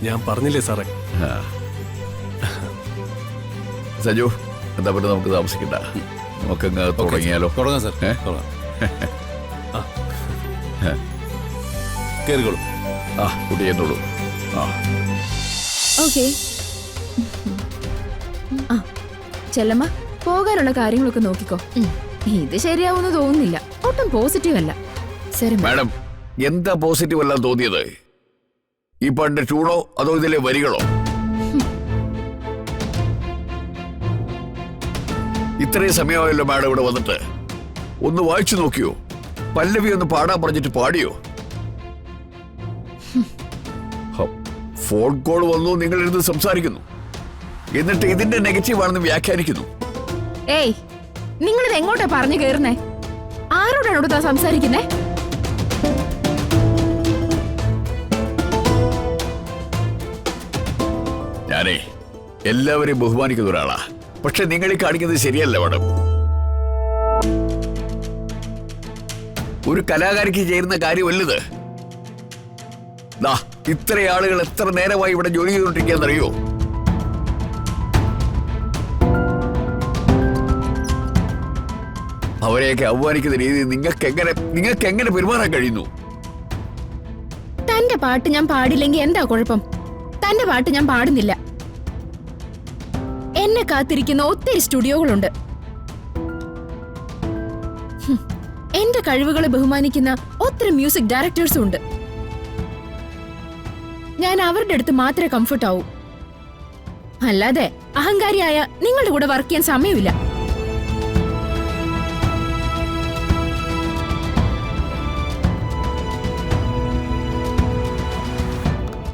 ഞാൻ പറഞ്ഞില്ലേ സാറേ. സജു, എന്താ പറ്റും, നമുക്ക് താമസിക്കണ്ട, നമുക്കങ്ങ് തുടങ്ങിയാലോ? തുടങ്ങാം സാർ, തുടങ്ങാം. കേറിക്കോളൂ. കുട്ടി എന്നോളൂ. ചെല്ലമ്മ, പോകാനുള്ള കാര്യങ്ങളൊക്കെ നോക്കിക്കോ. ഇത് ശരിയാവുമെന്ന് തോന്നുന്നില്ല, ഒട്ടും പോസിറ്റീവ് അല്ല. ശരി മാഡം, എന്താ പോസിറ്റീവ് അല്ല തോന്നിയത്? ഈ പണ്ട് ട്യൂണോ അതോ ഇതിലെ വരികളോ? ഇത്രയും സമയമായല്ലോ മാഡം ഇവിടെ വന്നിട്ട്. ഒന്ന് വായിച്ചു നോക്കിയോ? പല്ലവി ഒന്ന് പാടാൻ പറഞ്ഞിട്ട് പാടിയോ? ഫോൺ കോൾ വന്നു, നിങ്ങൾ ഇരുന്ന് സംസാരിക്കുന്നു, എന്നിട്ട് ഇതിന്റെ നെഗറ്റീവ് ആണെന്ന് വ്യാഖ്യാനിക്കുന്നു. ഏയ്, നിങ്ങളിത് എങ്ങോട്ടാ പറഞ്ഞു കേറുന്നേ? ആരോടാണ് താൻ സംസാരിക്കുന്നേ? ഞാനേ എല്ലാവരെയും ബഹുമാനിക്കുന്ന ഒരാളാ, പക്ഷെ നിങ്ങൾ ഈ കാണിക്കുന്നത് ശരിയല്ല മാഡം. ഒരു കലാകാരിക്ക് ചേരുന്ന കാര്യമല്ലത്. ഇത്ര ആളുകൾ എത്ര നേരമായി ഇവിടെ ജോലി ചെയ്തുകൊണ്ടിരിക്കുകയെന്നറിയോ? അവരെയൊക്കെ അവമാനിക്കുന്ന രീതി നിങ്ങൾക്ക് എങ്ങനെ പെരുമാറാൻ കഴിയുന്നു? തന്റെ പാട്ട് ഞാൻ പാടില്ലെങ്കിൽ എന്താ കുഴപ്പം? തന്റെ പാട്ട് ഞാൻ പാടുന്നില്ല. എന്നെ കാത്തിരിക്കുന്ന ഒത്തിരി സ്റ്റുഡിയോകളുണ്ട്. എന്റെ കഴിവുകളെ ബഹുമാനിക്കുന്ന ഒത്തിരി മ്യൂസിക് ഡയറക്ടേഴ്സും ഉണ്ട്. ഞാൻ അവരുടെ അടുത്ത് മാത്രമേ കംഫർട്ട് ആവൂ. അല്ലാതെ അഹങ്കാരിയായ നിങ്ങളുടെ കൂടെ വർക്ക് ചെയ്യാൻ സമയമില്ല.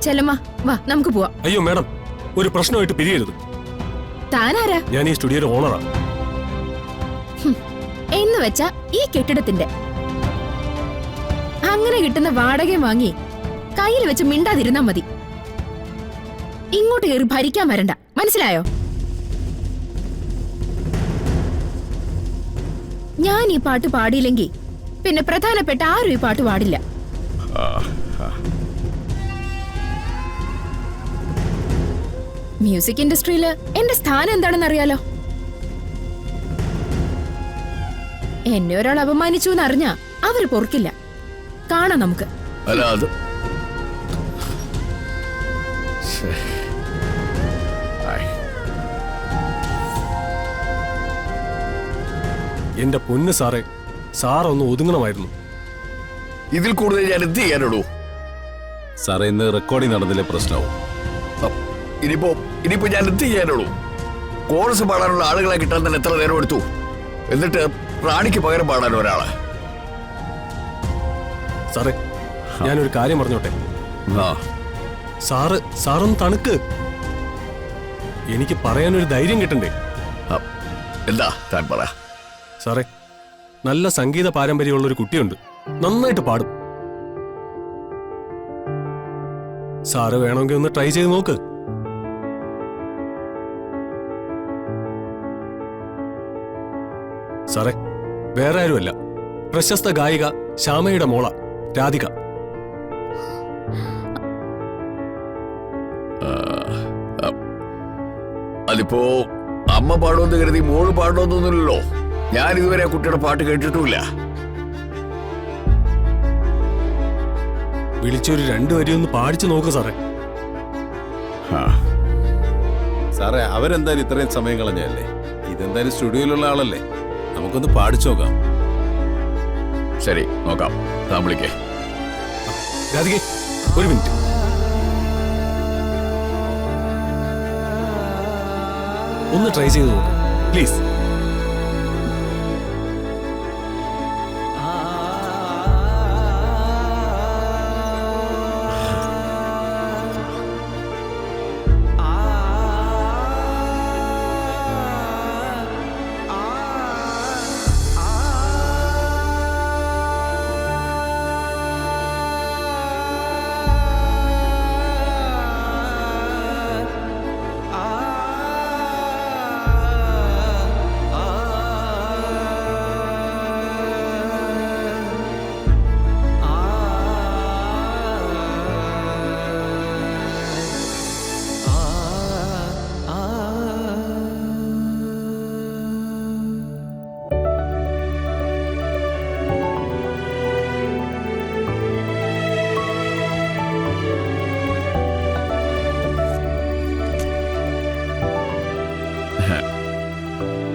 ചെല്ലമ്മ, വാ നമുക്ക് പോവാം. അയ്യോ മാഡം, ഒരു പ്രശ്നമായിട്ട് പിരിയരുത്. താനാരാ? ഞാൻ ഈ സ്റ്റുഡിയോയുടെ ഓണറാ. എന്ന് വെച്ചാ ഈ കെട്ടിടത്തിന്റെ. അങ്ങനെ കിട്ടുന്ന വാടകയും വാങ്ങി കയ്യിൽ വെച്ച് മിണ്ടാതിരുന്നാ മതി. ഇങ്ങോട്ട് കയറി ഭരിക്കാൻ വരണ്ട, മനസ്സിലായോ? ഞാൻ ഈ പാട്ട് പാടിയില്ലെങ്കിൽ പിന്നെ പ്രധാനപ്പെട്ട ആരും ഈ പാട്ട് പാടില്ല. മ്യൂസിക് ഇൻഡസ്ട്രിയില് എന്റെ സ്ഥാനം എന്താണെന്ന് അറിയാലോ. എന്നെ ഒരാൾ അപമാനിച്ചു എന്നറിഞ്ഞാ അവര് പൊറുക്കില്ല. കാണാം നമുക്ക്. എന്റെ പൊന്ന് സാറേ, സാറൊന്ന് ഒതുങ്ങണമായിരുന്നു. ഇതിൽ കൂടുതൽ ഞാൻ എന്ത് ചെയ്യാനുള്ളൂ? സാറേ, ഇന്ന് റെക്കോർഡിംഗ് നടന്നില്ലേ പ്രശ്നവും. ഇനിയിപ്പോ ഞാൻ എന്ത് ചെയ്യാനുള്ളൂ? കോഴ്സ് പാടാനുള്ള ആളുകളെ കിട്ടാൻ തന്നെ എത്ര നേരം എടുത്തു? എന്നിട്ട് റാണിക്ക് പകരം പാടാൻ ഒരാള്. സാറേ, ഞാനൊരു കാര്യം പറഞ്ഞോട്ടെ? സാറൊന്ന് തണുക്ക്. എനിക്ക് പറയാനൊരു ധൈര്യം കിട്ടണ്ടേ? എന്താ താൻ പറ. സാറേ, നല്ല സംഗീത പാരമ്പര്യമുള്ള ഒരു കുട്ടിയുണ്ട്, നന്നായിട്ട് പാടും. സാറ് വേണമെങ്കിൽ ഒന്ന് ട്രൈ ചെയ്ത് നോക്ക്. സാറേ, വേറെ ആരുമല്ല, പ്രശസ്ത ഗായിക ശ്യാമയുടെ മോള രാധിക. അതിപ്പോ അമ്മ പാടുമെന്ന് കരുതി മോള് പാടണമെന്നൊന്നുമില്ലല്ലോ. ഞാൻ ഇതുവരെ കുട്ടിയുടെ പാട്ട് കേട്ടിട്ടുമില്ല. വിളിച്ചൊരു 2 വരി ഒന്ന് പാടിച്ചു നോക്ക് സാറേ. സാറേ, അവരെന്തായാലും ഇത്രയും സമയം കളഞ്ഞല്ലേ. ഇതെന്തായാലും സ്റ്റുഡിയോയിലുള്ള ആളല്ലേ, നമുക്കൊന്ന് പാടിച്ചു നോക്കാം. ശരി, നോക്കാം. താൻ വിളിക്കേ. രാധികേ, ഒരു മിനിറ്റ്. ഒന്ന് ട്രൈ ചെയ്ത് നോക്ക് പ്ലീസ്.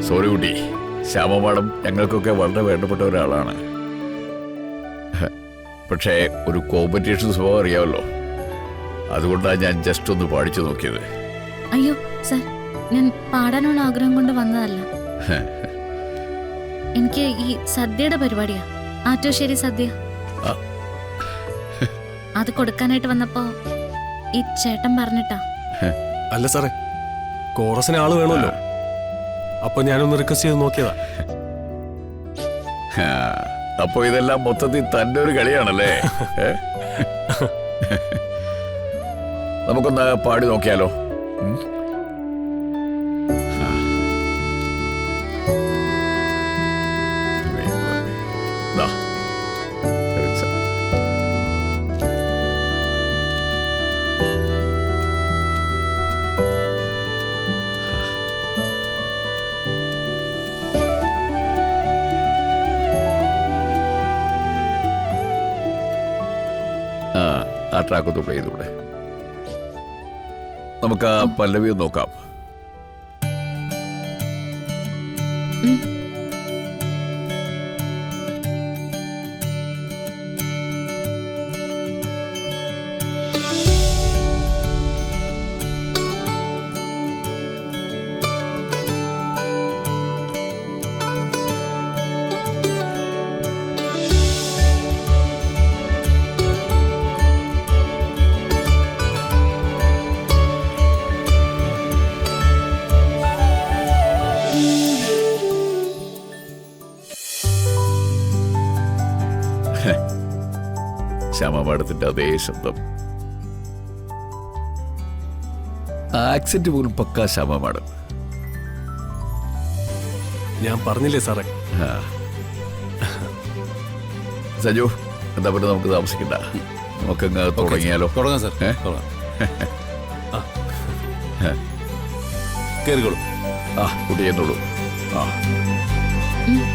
സോറി കുട്ടി, ശ്യാമ മാഡം ഞങ്ങൾക്കൊക്കെ വളരെ വേണ്ടപ്പെട്ട ഒരാളാണ്. പക്ഷേ ഒരു കോമ്പറ്റീഷൻ സ്വഭാവം അറിയാമല്ലോ, അതുകൊണ്ടാണ് ഞാൻ ജസ്റ്റ് ഒന്ന് പാടിച്ചു നോക്കിയത്. അയ്യോ സർ, ഞാൻ പാടാനുള്ള ആഗ്രഹം കൊണ്ട് വന്നതല്ല. എനിക്ക് ഈ സദ്യയുടെ പരിപാടിയാ, ആറ്റുശ്ശേരി സദ്യ. ആ. അത് കൊടുക്കാനായിട്ട് വന്നപ്പോ ഈ ചേട്ടൻ പറഞ്ഞിട്ടാ. അല്ല സാറേ, കോറസിന് ആള് വേണമല്ലോ, അപ്പൊ ഞാനൊന്ന് റിക്വസ്റ്റ് ചെയ്ത് നോക്കിയതാ. അപ്പൊ ഇതെല്ലാം മൊത്തത്തിൽ തന്റെ ഒരു കളിയാണല്ലേ? നമുക്കൊന്ന് പാടി നോക്കിയാലോ? ആ ട്രാക്ക് ഒന്ന് പ്ലേ ചെയ്തൂടെ? നമുക്ക് ആ പല്ലവി ഒന്ന് നോക്കാം. ശ്യാമ മാഡത്തിന്റെ അതേ ശബ്ദം, ആക്സെന്റ് പോലും പക്കാ ശ്യാമ മാഡം. ഞാൻ പറഞ്ഞില്ലേ സാറേ. സജു, എന്താ പറയുക, നമുക്ക് താമസിക്കണ്ട, നമുക്കങ്ങ് തുടങ്ങിയാലോ? തുടങ്ങാം സാർ, തുടങ്ങാം. കേറിക്കോളൂ. കുട്ടി എന്നോളൂ. ഉം.